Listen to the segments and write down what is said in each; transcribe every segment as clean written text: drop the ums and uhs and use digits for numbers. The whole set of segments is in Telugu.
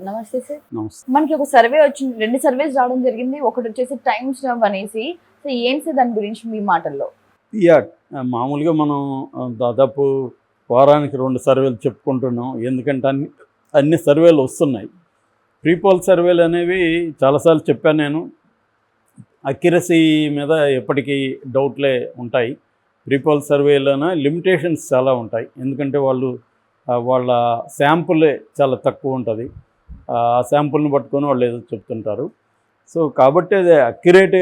నమస్తే సార్. నమస్తే. మనకి ఒక సర్వే వచ్చింది. 2 సర్వేస్ రావడం జరిగింది. ఒకటి వచ్చేసి టైమ్స్ నౌ అనేసి. సో ఏంటి సార్ దాని గురించి మీ మాటల్లో? యాహ్! మామూలుగా మనం దాదాపు వారానికి 2 సర్వేలు చెప్పుకుంటున్నాం. ఎందుకంటే అన్ని సర్వేలు వస్తున్నాయి. ప్రీపోల్ సర్వేలు అనేవి చాలాసార్లు చెప్పాను నేను. అక్యురసీ మీద ఎప్పటికీ డౌట్లే ఉంటాయి. ప్రీపోల్ సర్వేలోనే లిమిటేషన్స్ చాలా ఉంటాయి. ఎందుకంటే వాళ్ళ శాంపులే చాలా తక్కువ ఉంటుంది. ఆ శాంపుల్ని పట్టుకొని వాళ్ళు ఏదో చెప్తుంటారు. సో కాబట్టి అది అక్యురేట్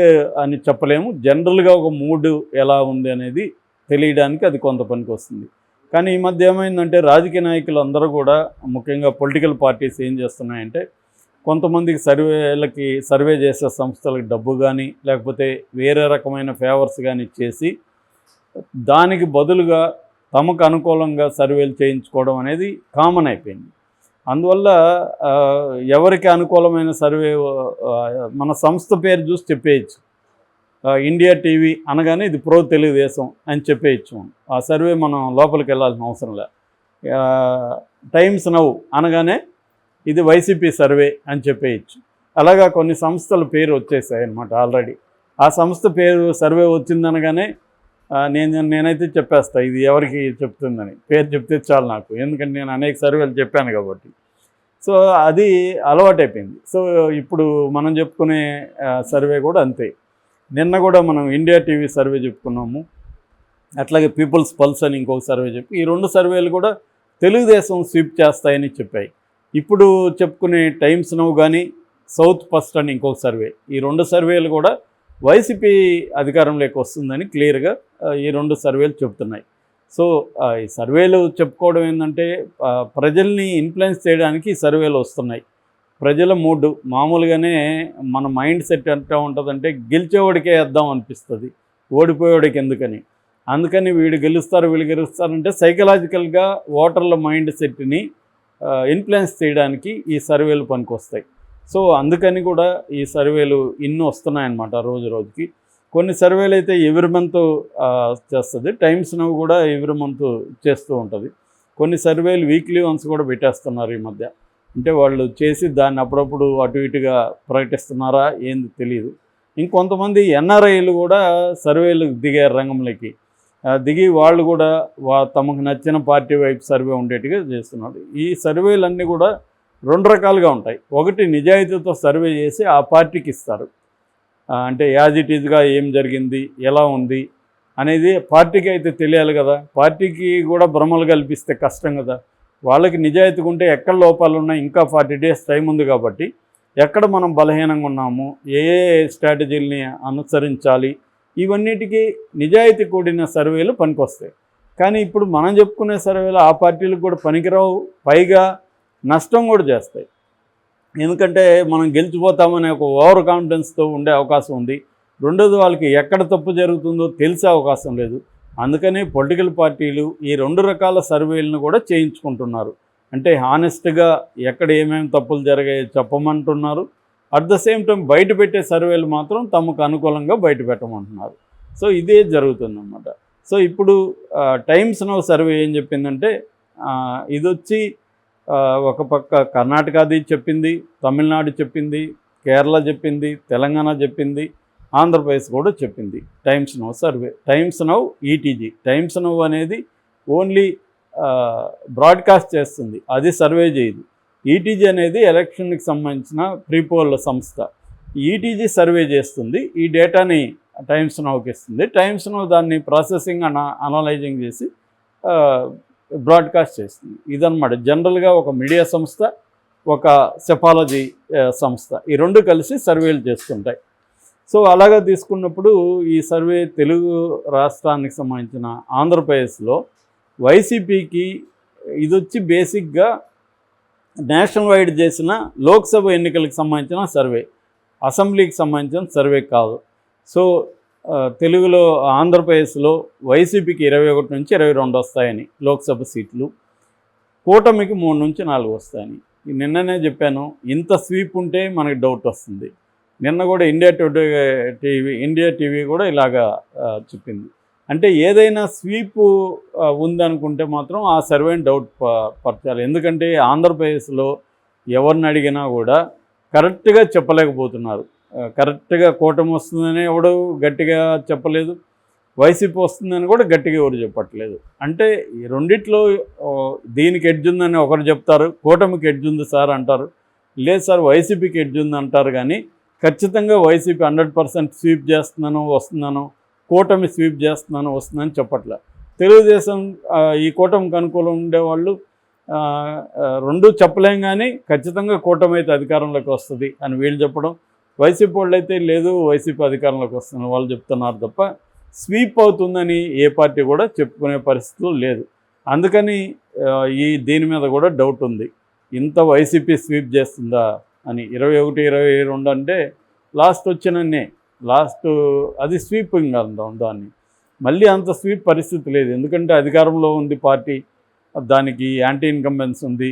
అని చెప్పలేము. జనరల్గా ఒక మూడ్ ఎలా ఉంది అనేది తెలియడానికి అది కొంత పనికి వస్తుంది. కానీ ఈ మధ్య ఏమైందంటే రాజకీయ నాయకులు అందరూ కూడా, ముఖ్యంగా పొలిటికల్ పార్టీస్ ఏం చేస్తున్నాయంటే, కొంతమందికి సర్వే చేసే సంస్థలకు డబ్బు కానీ లేకపోతే వేరే రకమైన ఫేవర్స్ కానీ చేసి దానికి బదులుగా తమకు అనుకూలంగా సర్వేలు చేయించుకోవడం అనేది కామన్ అయిపోయింది. అందువల్ల ఎవరికి అనుకూలమైన సర్వే మన సంస్థ పేరు చూసి చెప్పేయచ్చు. ఇండియా టీవీ అనగానే ఇది ప్రో తెలుగుదేశం అని చెప్పేయచ్చు. ఆ సర్వే మనం లోపలికి వెళ్ళాల్సిన అవసరం లే. టైమ్స్ నౌ అనగానే ఇది వైసీపీ సర్వే అని చెప్పేయచ్చు. అలాగా కొన్ని సంస్థల పేరు వచ్చేసాయి అన్నమాట ఆల్రెడీ. ఆ సంస్థ పేరు సర్వే వచ్చిందనగానే నేనైతే చెప్పేస్తా ఇది ఎవరికి చెప్తుందని. పేరు చెప్తే చాలు నాకు, ఎందుకంటే నేను అనేక సర్వేలు చెప్పాను కాబట్టి. సో అది అలవాటైపోయింది. సో ఇప్పుడు మనం చెప్పుకునే సర్వే కూడా అంతే. నిన్న కూడా మనం ఇండియా టీవీ సర్వే చెప్పుకున్నాము. అట్లాగే పీపుల్స్ పల్స్ అని ఇంకొక సర్వే చెప్పి, ఈ 2 సర్వేలు కూడా తెలుగుదేశం స్వీప్ చేస్తాయని చెప్పాయి. ఇప్పుడు చెప్పుకునే టైమ్స్ నౌ కానీ సౌత్ ఫస్ట్ అని ఇంకొక సర్వే, ఈ 2 సర్వేలు కూడా వైసీపీ అధికారంలోకి వస్తుందని క్లియర్గా ఈ 2 సర్వేలు చెప్తున్నాయి. సో ఈ సర్వేలు చెప్పుకోవడం ఏంటంటే, ప్రజల్ని ఇన్ఫ్లుయెన్స్ చేయడానికి ఈ సర్వేలు వస్తున్నాయి. ప్రజల మూడ్ మామూలుగానే మన మైండ్ సెట్ ఎంత ఉంటుందంటే, గెలిచేవాడికే వేద్దాం అనిపిస్తుంది, ఓడిపోయేవాడికి ఎందుకని. అందుకని వీళ్ళు గెలుస్తారంటే సైకలాజికల్గా ఓటర్ల మైండ్ సెట్ని ఇన్ఫ్లుయెన్స్ చేయడానికి ఈ సర్వేలు పనికొస్తాయి. సో అందుకని కూడా ఈ సర్వేలు ఇన్ని వస్తున్నాయన్నమాట రోజు రోజుకి. కొన్ని సర్వేలు అయితే ఎవ్రీ మంత్ చేస్తుంది. టైమ్స్ నౌ కూడా ఎవ్రీ మంత్ చేస్తూ ఉంటుంది. కొన్ని సర్వేలు వీక్లీ వన్స్ కూడా పెట్టేస్తున్నారు ఈ మధ్య. అంటే వాళ్ళు చేసి దాన్ని అప్పుడప్పుడు అటు ఇటుగా ప్రకటిస్తున్నారా ఏంది తెలియదు. ఇంకొంతమంది ఎన్ఆర్ఐలు కూడా సర్వేలు దిగారు రంగంలోకి. దిగి వాళ్ళు కూడా తమకు నచ్చిన పార్టీ వైపు సర్వే ఉండేట్టుగా చేస్తున్నారు. ఈ సర్వేలన్నీ కూడా 2 రకాలుగా ఉంటాయి. ఒకటి నిజాయితీతో సర్వే చేసి ఆ పార్టీకి ఇస్తారు. అంటే యాజ్ ఇట్ ఈజ్గా ఏం జరిగింది, ఎలా ఉంది అనేది పార్టీకి అయితే తెలియాలి కదా. పార్టీకి కూడా భ్రమలు కల్పిస్తే కష్టం కదా. వాళ్ళకి నిజాయితీగా ఉంటే ఎక్కడ లోపాలు ఉన్నాయి, ఇంకా 40 days టైం ఉంది కాబట్టి ఎక్కడ మనం బలహీనంగా ఉన్నాము, ఏ స్ట్రాటజీలని అనుసరించాలి, ఇవన్నిటికీ నిజాయితీ కూడిన సర్వేలు పనికొస్తాయి. కానీ ఇప్పుడు మనం చెప్పుకునే సర్వేలు ఆ పార్టీలకు కూడా పనికిరావు, పైగా నష్టం కూడా చేస్తాయి. ఎందుకంటే మనం గెలిచిపోతామనే ఒక ఓవర్ కాన్ఫిడెన్స్తో ఉండే అవకాశం ఉంది. రెండోది, వాళ్ళకి ఎక్కడ తప్పు జరుగుతుందో తెలిసే అవకాశం లేదు. అందుకని పొలిటికల్ పార్టీలు ఈ 2 రకాల సర్వేలను కూడా చేయించుకుంటున్నారు. అంటే హానెస్ట్గా ఎక్కడ ఏమేమి తప్పులు జరిగాయో చెప్పమంటున్నారు. అట్ ద సేమ్ టైం బయట పెట్టే సర్వేలు మాత్రం తమకు అనుకూలంగా బయట పెట్టమంటున్నారు. సో ఇదే జరుగుతుందన్నమాట. సో ఇప్పుడు టైమ్స్ నౌ సర్వే ఏం చెప్పిందంటే, ఇదొచ్చి ఒక పక్క కర్ణాటకది చెప్పింది, తమిళనాడు చెప్పింది, కేరళ చెప్పింది, తెలంగాణ చెప్పింది, ఆంధ్రప్రదేశ్ కూడా చెప్పింది times now survey. Times now ETG. Times now అనేది ఓన్లీ బ్రాడ్కాస్ట్ చేస్తుంది, అది సర్వే చేయదు. ఈటీజీ అనేది ఎలక్షన్కి సంబంధించిన ప్రీపోల్ సంస్థ. ఈటీజీ సర్వే చేస్తుంది, ఈ డేటాని టైమ్స్ నౌకి ఇస్తుంది. టైమ్స్ నౌ దాన్ని ప్రాసెసింగ్ అనలైజింగ్ చేసి బ్రాడ్కాస్ట్ చేస్తుంది. ఇదన్నమాట జనరల్గా ఒక మీడియా సంస్థ, ఒక సెఫాలజీ సంస్థ, ఈ 2 కలిసి సర్వేలు చేస్తుంటాయి. సో అలాగా తీసుకున్నప్పుడు ఈ సర్వే తెలుగు రాష్ట్రానికి సంబంధించిన ఆంధ్రప్రదేశ్లో వైసీపీకి ఇదొచ్చి బేసిక్గా నేషనల్ వైడ్ చేసిన లోక్సభ ఎన్నికలకు సంబంధించిన సర్వే, అసెంబ్లీకి సంబంధించిన సర్వే కాదు. సో తెలుగులో ఆంధ్రప్రదేశ్లో వైసీపీకి 21 నుంచి 22 వస్తాయని లోక్సభ సీట్లు, కూటమికి 3 నుంచి 4 వస్తాయని. నిన్ననే చెప్పాను, ఇంత స్వీప్ ఉంటే మనకి డౌట్ వస్తుంది. నిన్న కూడా ఇండియా టీవీ కూడా ఇలాగా చెప్పింది. అంటే ఏదైనా స్వీప్ ఉందనుకుంటే మాత్రం ఆ సర్వేని డౌట్ పరచాలి. ఎందుకంటే ఆంధ్రప్రదేశ్లో ఎవరిని అడిగినా కూడా కరెక్ట్గా చెప్పలేకపోతున్నారు. కరెక్ట్గా కూటమి వస్తుందని ఎవడు గట్టిగా చెప్పలేదు, వైసీపీ వస్తుందని కూడా గట్టిగా ఎవరు చెప్పట్లేదు. అంటే ఈ రెండిట్లో దీనికి ఎడ్జ్ ఉందని ఒకరు చెప్తారు, కూటమికి ఎడ్జ్ ఉంది సార్ అంటారు, లేదు సార్ వైసీపీకి ఎడ్జ్ ఉంది అంటారు. కానీ ఖచ్చితంగా వైసీపీ 100% స్వీప్ చేస్తున్నాను వస్తున్నాను, కూటమి స్వీప్ చేస్తున్నాను వస్తుందని చెప్పట్లే. తెలుగుదేశం ఈ కూటమికి అనుకూలం ఉండేవాళ్ళు రెండూ చెప్పలేం, కానీ ఖచ్చితంగా కూటమి అయితే అధికారంలోకి వస్తుంది అని వీళ్ళు చెప్పడం, వైసీపీ వాళ్ళు అయితే లేదు వైసీపీ అధికారంలోకి వస్తుందని వాళ్ళు చెప్తున్నారు తప్ప స్వీప్ అవుతుందని ఏ పార్టీ కూడా చెప్పుకునే పరిస్థితులు లేదు. అందుకని దీని మీద కూడా డౌట్ ఉంది, ఇంత వైసీపీ స్వీప్ చేస్తుందా అని. 21, 22 అంటే లాస్ట్ వచ్చినన్నే, అది స్వీపింగ్ అంటాం దాన్ని. మళ్ళీ అంత స్వీప్ పరిస్థితి లేదు, ఎందుకంటే అధికారంలో ఉంది పార్టీ, దానికి యాంటీ ఇన్కంబెన్స్ ఉంది,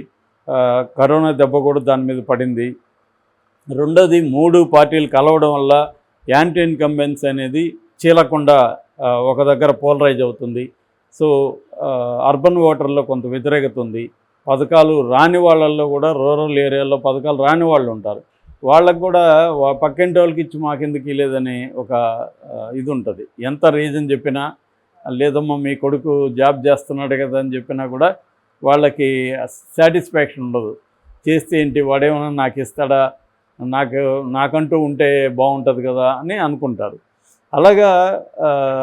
కరోనా దెబ్బ కూడా దాని మీద పడింది. రెండోది 3 పార్టీలు కలవడం వల్ల యాంటీ ఇన్కంబెన్స్ అనేది చీలకుండా ఒక దగ్గర పోలరైజ్ అవుతుంది. సో అర్బన్ ఓటర్లో కొంత వ్యతిరేకత ఉంది. పథకాలు రాని వాళ్ళల్లో కూడా రూరల్ ఏరియాలో పథకాలు రాని వాళ్ళు ఉంటారు, వాళ్ళకు కూడా పక్కింటి వాళ్ళకి ఇచ్చి మాకెందుకు లేదని ఒక ఇది ఉంటుంది. ఎంత రీజన్ చెప్పినా, లేదమ్మా మీ కొడుకు జాబ్ చేస్తున్నాడు కదా అని చెప్పినా కూడా వాళ్ళకి సాటిస్ఫాక్షన్ ఉండదు. చేస్తే ఏంటి, వాడేమన్నా నాకు ఇస్తాడా, నాకంటూ ఉంటే బాగుంటుంది కదా అని అనుకుంటారు. అలాగా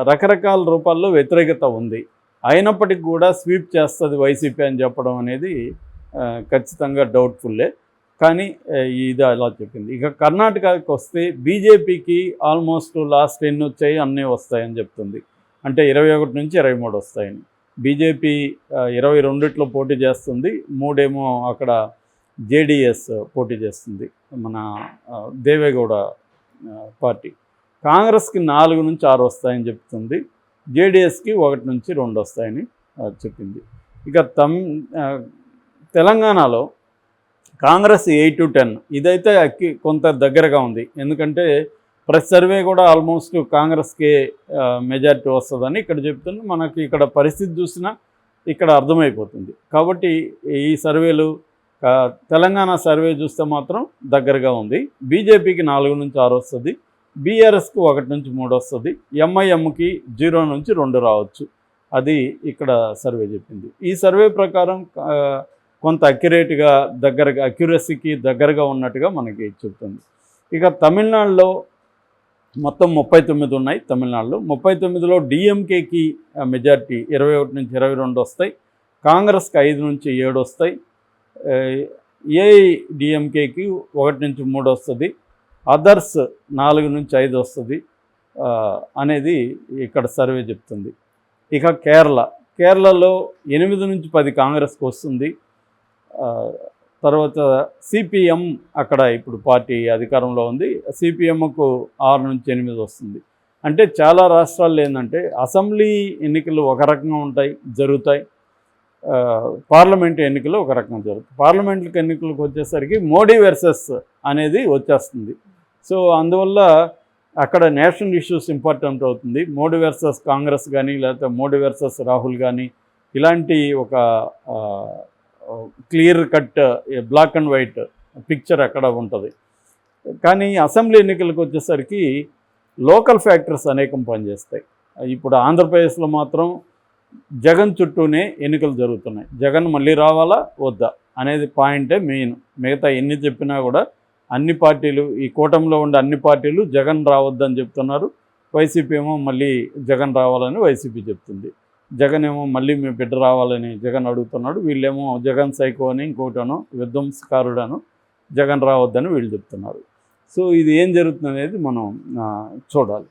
రకరకాల రూపాల్లో వ్యతిరేకత ఉంది. అయినప్పటికీ కూడా స్వీప్ చేస్తుంది వైసీపీ అని చెప్పడం అనేది ఖచ్చితంగా డౌట్ఫుల్లే. కానీ ఇది అలా చెప్పింది. ఇక కర్ణాటకకి వస్తే బీజేపీకి ఆల్మోస్ట్ లాస్ట్ ఎన్ని వచ్చాయి అన్నీ వస్తాయని చెప్తుంది. అంటే 21 నుంచి 23 వస్తాయని. బీజేపీ 22 పోటీ చేస్తుంది, 3 ఏమో అక్కడ జేడీఎస్ పోటీ చేస్తుంది, మన దేవేగౌడ పార్టీ. కాంగ్రెస్కి 4 నుంచి 6 వస్తాయని చెప్తుంది, జేడీఎస్కి 1 నుంచి 2 వస్తాయని చెప్పింది. ఇక తెలంగాణలో కాంగ్రెస్ 8 to 10, ఇదైతే కొంత దగ్గరగా ఉంది. ఎందుకంటే ప్రెస్ సర్వే కూడా ఆల్మోస్ట్ కాంగ్రెస్కే మెజారిటీ వస్తుందని ఇక్కడ చెప్తుంది. మనకి ఇక్కడ పరిస్థితి చూసినా ఇక్కడ అర్థమైపోతుంది. కాబట్టి ఈ సర్వేలు, తెలంగాణ సర్వే చూస్తే మాత్రం దగ్గరగా ఉంది. బీజేపీకి 4 నుంచి 6 వస్తుంది, బీఆర్ఎస్కి 1 నుంచి 3 వస్తుంది, ఎంఐఎంకి 0 నుంచి 2 రావచ్చు. అది ఇక్కడ సర్వే చెప్పింది. ఈ సర్వే ప్రకారం కొంత అక్యురసీకి దగ్గరగా ఉన్నట్టుగా మనకి చెప్తుంది. ఇక తమిళనాడులో మొత్తం 39 ఉన్నాయి. తమిళనాడులో 39లో డిఎంకేకి మెజారిటీ 21 నుంచి 22 వస్తాయి, కాంగ్రెస్కి 5 నుంచి 7 వస్తాయి, ఏఐడిఎంకేకి 1 నుంచి 3 వస్తుంది, అదర్స్ 4 నుంచి 5 వస్తుంది అనేది ఇక్కడ సర్వే చెప్తుంది. ఇక కేరళలో 8 నుంచి 10 కాంగ్రెస్కి వస్తుంది. తర్వాత సిపిఎం అక్కడ ఇప్పుడు పార్టీ అధికారంలో ఉంది, సిపిఎంకు 6 నుంచి 8 వస్తుంది. అంటే చాలా రాష్ట్రాల్లో ఏంటంటే అసెంబ్లీ ఎన్నికలు ఒక రకంగా జరుగుతాయి, పార్లమెంట్ ఎన్నికలు ఒక రకంగా జరుగుతాయి. పార్లమెంట్ ఎన్నికలకు వచ్చేసరికి మోడీ వర్సెస్ అనేది వచ్చేస్తుంది. సో అందువల్ల అక్కడ నేషనల్ ఇష్యూస్ ఇంపార్టెంట్ అవుతుంది. మోడీ వర్సెస్ కాంగ్రెస్ కానీ, లేకపోతే మోడీ వర్సెస్ రాహుల్ కానీ, ఇలాంటి ఒక clear cut black and white picture అక్కడ ఉంటుంది. కానీ అసెంబ్లీ ఎన్నికలకు వచ్చేసరికి లోకల్ ఫ్యాక్టర్స్ అనేకం పనిచేస్తాయి. ఇప్పుడు ఆంధ్రప్రదేశ్లో మాత్రం జగన్ చుట్టూనే ఎన్నికలు జరుగుతున్నాయి. జగన్ మళ్ళీ రావాలా వద్దా అనేది పాయింటే మెయిన్. మిగతా ఎన్ని చెప్పినా కూడా అన్ని పార్టీలు, ఈ కూటమిలో ఉండే అన్ని పార్టీలు జగన్ రావద్దని చెప్తున్నారు. వైసీపీ ఏమో మళ్ళీ జగన్ రావాలని వైసీపీ చెప్తుంది, జగన్ ఏమో మళ్ళీ మీ బిడ్డ రావాలని జగన్ అడుగుతున్నాడు. వీళ్ళేమో జగన్ సైకో అని, ఇంకోటనో విధ్వంసకారుడను, జగన్ రావద్దని వీళ్ళు చెప్తున్నారు. సో ఇది ఏం జరుగుతుంది అనేది మనం చూడాలి.